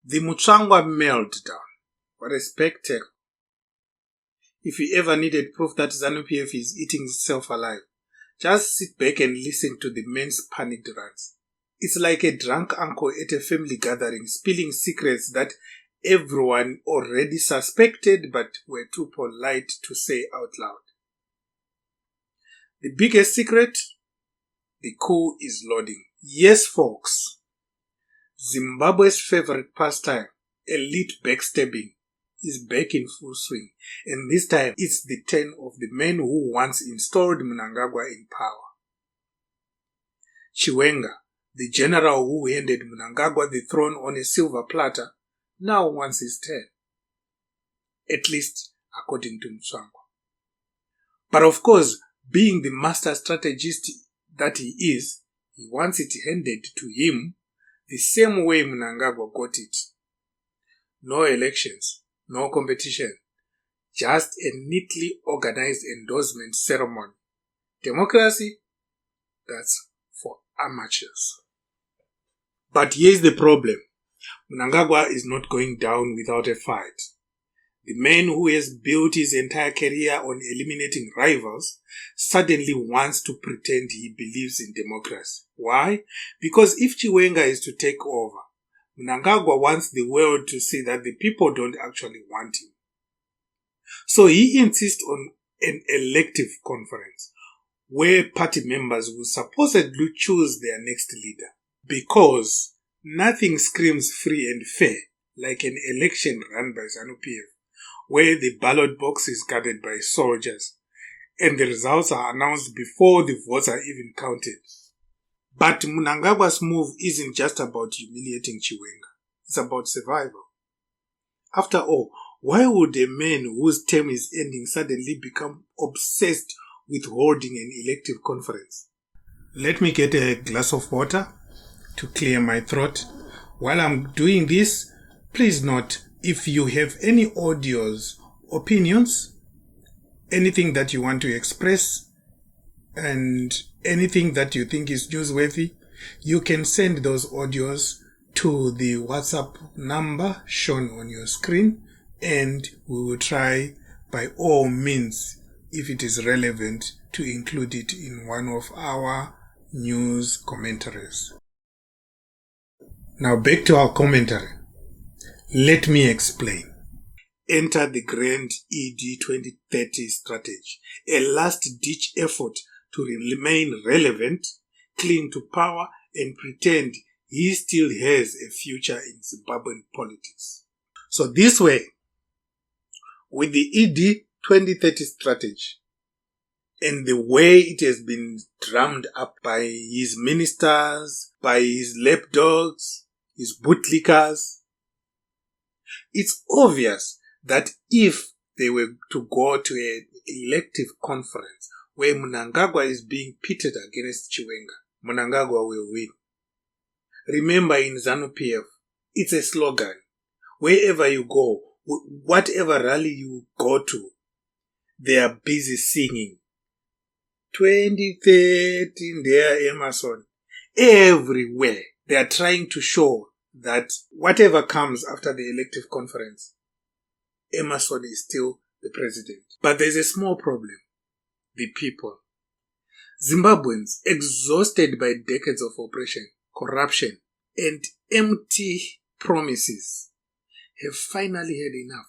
The Mnangagwa meltdown. What a spectacle. If you ever needed proof that Zanu PF is eating itself alive, just sit back and listen to the men's panicked rants. It's like a drunk uncle at a family gathering spilling secrets that everyone already suspected but were too polite to say out loud. The biggest secret? The coup is loading. Yes, folks. Zimbabwe's favorite pastime, elite backstabbing, is back in full swing, and this time it's the turn of the man who once installed Mnangagwa in power. Chiwenga, the general who handed Mnangagwa the throne on a silver platter, now wants his turn. At least according to Mnangagwa. But of course, being the master strategist that he is, he wants it handed to him the same way Mnangagwa got it. No elections, no competition, just a neatly organized endorsement ceremony. Democracy? That's for amateurs. But here's the problem. Mnangagwa is not going down without a fight. The man who has built his entire career on eliminating rivals suddenly wants to pretend he believes in democracy. Why? Because if Chiwenga is to take over, Mnangagwa wants the world to see that the people don't actually want him. So he insists on an elective conference where party members will supposedly choose their next leader. Because nothing screams free and fair like an election run by Zanu PF, where the ballot box is guarded by soldiers and the results are announced before the votes are even counted. But Mnangagwa's move isn't just about humiliating Chiwenga. It's about survival. After all, why would a man whose term is ending suddenly become obsessed with holding an elective conference? Let me get a glass of water to clear my throat. While I'm doing this, please note, if you have any audios, opinions, anything that you want to express, and anything that you think is newsworthy, you can send those audios to the WhatsApp number shown on your screen, and we will try by all means, if it is relevant, to include it in one of our news commentaries. Now back to our commentary. Let me explain. Enter the grand ED 2030 strategy, a last-ditch effort to remain relevant, cling to power, and pretend he still has a future in Zimbabwean politics. So this way, with the ED 2030 strategy, and the way it has been drummed up by his ministers, by his lapdogs, his bootlickers, it's obvious that if they were to go to an elective conference where Mnangagwa is being pitted against Chiwenga, Mnangagwa will win. Remember, in Zanu PF, it's a slogan. Wherever you go, whatever rally you go to, they are busy singing 2013 there, Emerson. Everywhere they are trying to show that whatever comes after the elective conference, Emerson is still the president. But there's a small problem. The people. Zimbabweans, exhausted by decades of oppression, corruption, and empty promises, have finally had enough.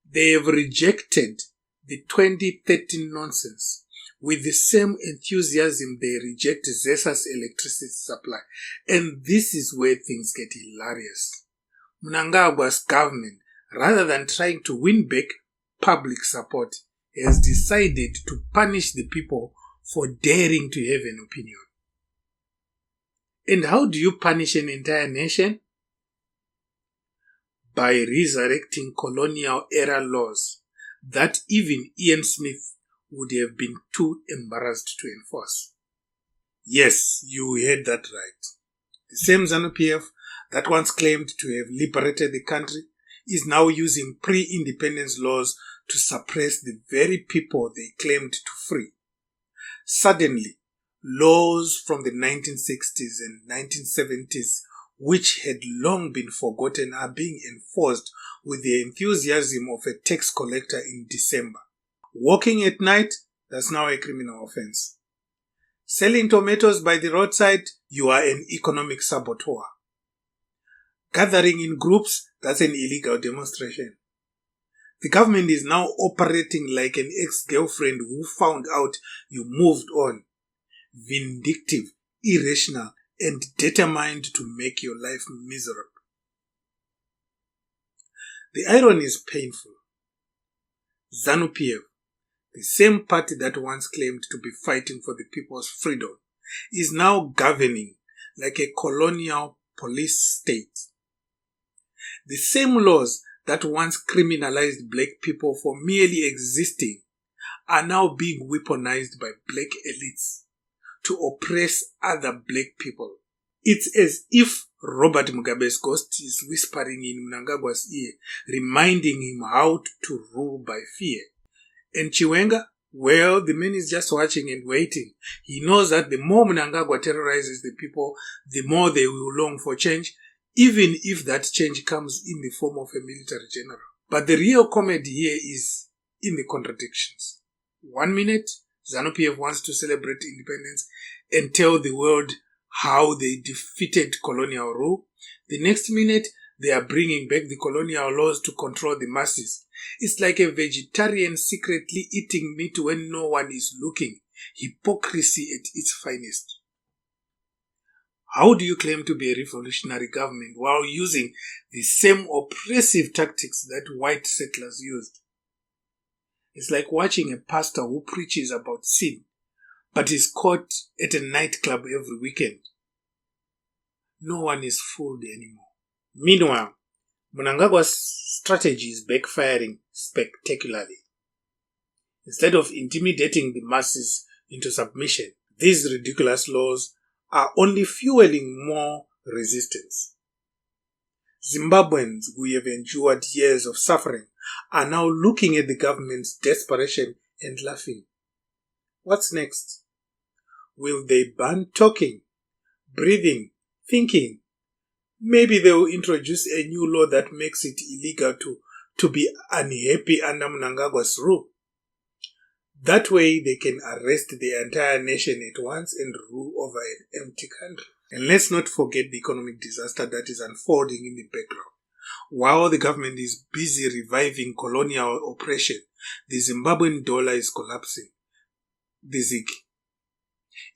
They have rejected the 2013 nonsense with the same enthusiasm they reject ZESA's electricity supply. And this is where things get hilarious. Mnangagwa's government, rather than trying to win back public support, has decided to punish the people for daring to have an opinion. And how do you punish an entire nation? By resurrecting colonial era laws that even Ian Smith would have been too embarrassed to enforce. Yes, you heard that right. The same Zanu PF that once claimed to have liberated the country is now using pre-independence laws to suppress the very people they claimed to free. Suddenly, laws from the 1960s and 1970s which had long been forgotten, are being enforced with the enthusiasm of a tax collector in December. Walking at night, that's now a criminal offense. Selling tomatoes by the roadside, you are an economic saboteur. Gathering in groups, that's an illegal demonstration. The government is now operating like an ex-girlfriend who found out you moved on. Vindictive, irrational, and determined to make your life miserable. The irony is painful. Zanu PF, the same party that once claimed to be fighting for the people's freedom, is now governing like a colonial police state. The same laws that once criminalized black people for merely existing are now being weaponized by black elites to oppress other black people. It's as if Robert Mugabe's ghost is whispering in Mnangagwa's ear, reminding him how to rule by fear. And Chiwenga, well, the man is just watching and waiting. He knows that the more Mnangagwa terrorizes the people, the more they will long for change, even if that change comes in the form of a military general. But the real comedy here is in the contradictions. 1 minute, Zanu PF wants to celebrate independence and tell the world how they defeated colonial rule. The next minute, they are bringing back the colonial laws to control the masses. It's like a vegetarian secretly eating meat when no one is looking. Hypocrisy at its finest. How do you claim to be a revolutionary government while using the same oppressive tactics that white settlers used? It's like watching a pastor who preaches about sin, but is caught at a nightclub every weekend. No one is fooled anymore. Meanwhile, Mnangagwa's strategy is backfiring spectacularly. Instead of intimidating the masses into submission, these ridiculous laws are only fueling more resistance. Zimbabweans who have endured years of suffering are now looking at the government's desperation and laughing. What's next? Will they ban talking, breathing, thinking? Maybe they will introduce a new law that makes it illegal to be unhappy under Mnangagwa's rule. That way they can arrest the entire nation at once and rule over an empty country. And let's not forget the economic disaster that is unfolding in the background. While the government is busy reviving colonial oppression, the Zimbabwean dollar is collapsing. The ZiG.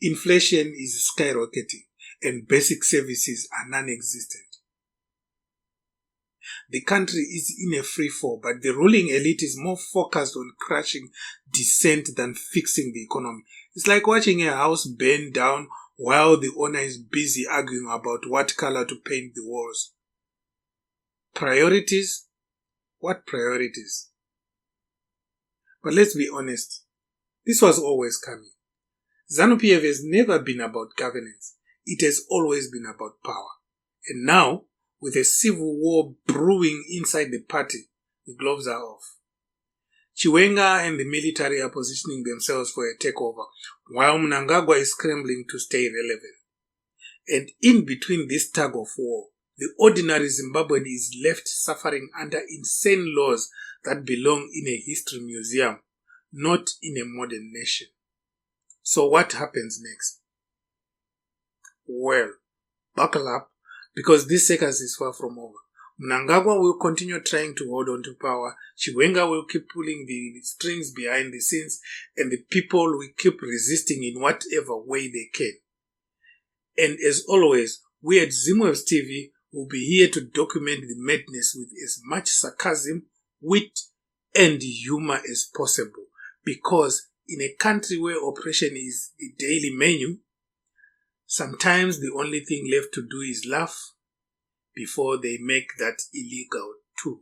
Inflation is skyrocketing and basic services are non-existent. The country is in a free fall, but the ruling elite is more focused on crushing dissent than fixing the economy. It's like watching a house burn down while the owner is busy arguing about what color to paint the walls. Priorities? What priorities? But let's be honest, this was always coming. Zanu PF has never been about governance. It has always been about power. And now, with a civil war brewing inside the party, the gloves are off. Chiwenga and the military are positioning themselves for a takeover, while Mnangagwa is scrambling to stay relevant. And in between this tug of war, the ordinary Zimbabwean is left suffering under insane laws that belong in a history museum, not in a modern nation. So what happens next? Well, buckle up, because this circus is far from over. Mnangagwa will continue trying to hold on to power. Chiwenga will keep pulling the strings behind the scenes, and the people will keep resisting in whatever way they can. And as always, we at Zimwaves TV will be here to document the madness with as much sarcasm, wit, and humor as possible. Because in a country where oppression is the daily menu, sometimes the only thing left to do is laugh before they make that illegal too.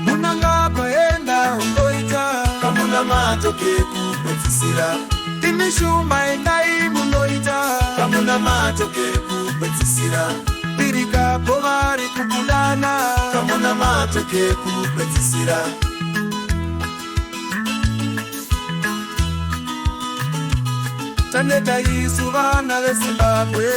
Mnangagwa enda ongoita kamuna matoke kupedzisira. Imishuma endai munoita kamuna matoke kupedzisira. Birika povari kupulana kamuna matoke kupedzisira. Taneta isu vana veZimbabwe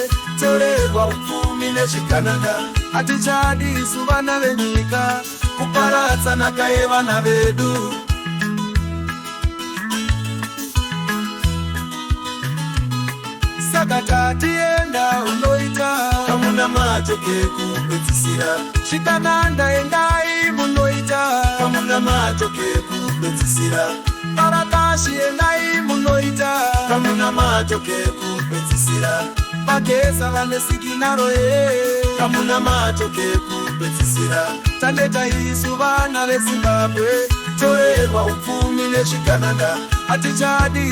torerwa upfumi nezvikanaka. Hatichadi isu vana venyika kuparadza nhaka yevana vedu. Saka tatienda unoita kamuna matoke kupedzisira. Chikananda endai munoita kamuna matoke kupedzisira. Marakashi endai munoita kamuna matoke kupedzisira. Magesa vane siginaro kamuna matoke kupedzisira. Taneta isu vana veZimbabwe torerwa upfumi nezvikananda. Hatichadi